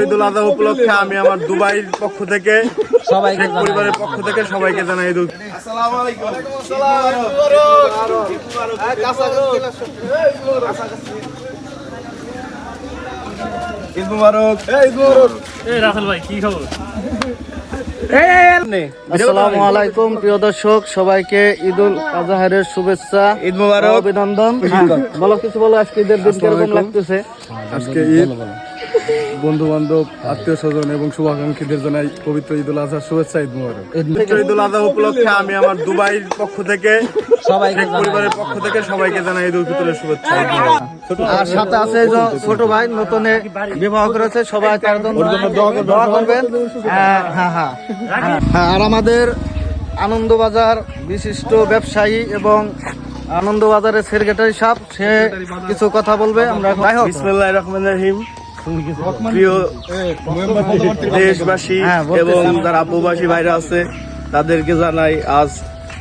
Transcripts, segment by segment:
ঈদুল আজহা উপলক্ষে আমি আমার দুবাইয়ের পক্ষ থেকে সবাইকে পরিবারের পক্ষ থেকে সবাইকে জানাই ঈদ আসসালামু আলাইকুম। ঈদ মুবারক। ঈদ মুবারক। এই রাসেল ভাই কি খবর? আসসালামু আলাইকুম প্রিয় দর্শক, সবাইকে ঈদুল আজহার শুভেচ্ছা, ঈদ মুবারক, অভিনন্দন। বলো কিছু বলো, আজকে ঈদের দিন কিরকম লাগতেছে? আজকে ঈদ, বন্ধু বান্ধব, আত্মীয় স্বজন এবং শুভাকাঙ্ক্ষীদের জানাই পবিত্র ঈদুল আজহার শুভেচ্ছা। ঈদ মুবারক। ঈদুল আজহা উপলক্ষে আমি আমার দুবাইয়ের পক্ষ থেকে সবাইকে পরিবারের পক্ষ থেকে সবাইকে জানাই ঈদ উল ফিতরের শুভেচ্ছা। আর সাথে আছে এই যে ছোট ভাই নতুনে বিবাহ করেছে, সবাই তার জন্য দোয়া করবেন। আর আমাদের আনন্দবাজার বিশিষ্ট ব্যবসায়ী এবং আনন্দবাজারের সেক্রেটারি সাহেব, সে কিছু কথা বলবে। আমরা বিসমিল্লাহির রহমানির রহিম। প্রিয় দেশবাসী এবং যারা প্রবাসী ভাইরা আছে তাদেরকে জানাই আজ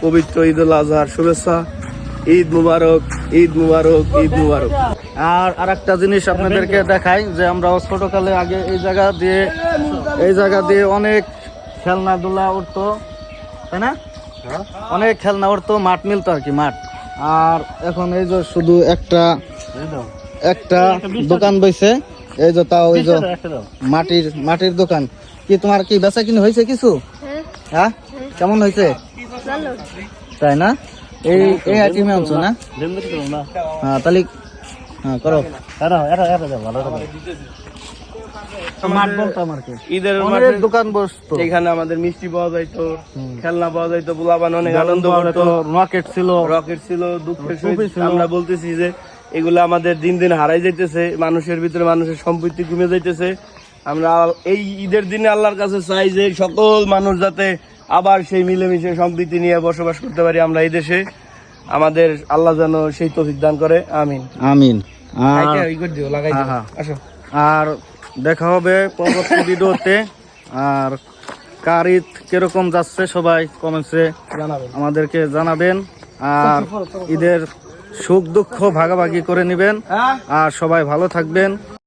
পবিত্র ঈদুল আজহার শুভেচ্ছা। ঈদ মুবারক, ঈদ মুবারক, ঈদ মুবারক। আর আরেকটা জিনিস আপনাদেরকে দেখাই যে আমরা ছোটকালে আগে এই জায়গা দিয়ে অনেক খেলনাধুলা উঠতো, তাই না? অনেক খেলনা উঠতো, মাঠ মিলতো আর কি, মাঠ। আর এখন এই যে শুধু একটা দোকান বইছে, এই যে তাও ওই যে মাটির দোকান। কি তোমার কি বেচা কিনে হয়েছে কিছু? হ্যাঁ, কেমন হয়েছে? তাই না? এই আইটেমে আনছো না? হ্যাঁ, তাহলে হ্যাঁ করো। ঈদের দোকান বসতো, এখানে আমাদের মিষ্টি পাওয়া যাইতো, খেলনা পাওয়া যাইতো, পোলাপান অনেক আনন্দ করতো, রকেট ছিল। দুঃখের সহিত আমরা বলতেছি যে এগুলো আমাদের দিন দিন হারাই যাইতেছে, মানুষের ভিতরে মানুষের সম্পত্তি কমে যাইতেছে। আমরা এই ঈদের দিনে আল্লাহর কাছে চাই যে সকল মানুষ যাতে আবার সেই মিলেমিশে সম্প্রীতি নিয়ে বসবাস করতে পারি আমরা এই দেশে। আমাদের আল্লাহ যেন সেই তৌফিক দান করে, আমিন আমিন। আর দেখা হবে পরবর্তী ভিডিওতে। আর কার ঈদ কিরকম যাচ্ছে সবাই কমেন্টসে আমাদেরকে জানাবেন। আর ঈদের সুখ দুঃখ ভাগাভাগি করে নেবেন। আর সবাই ভালো থাকবেন।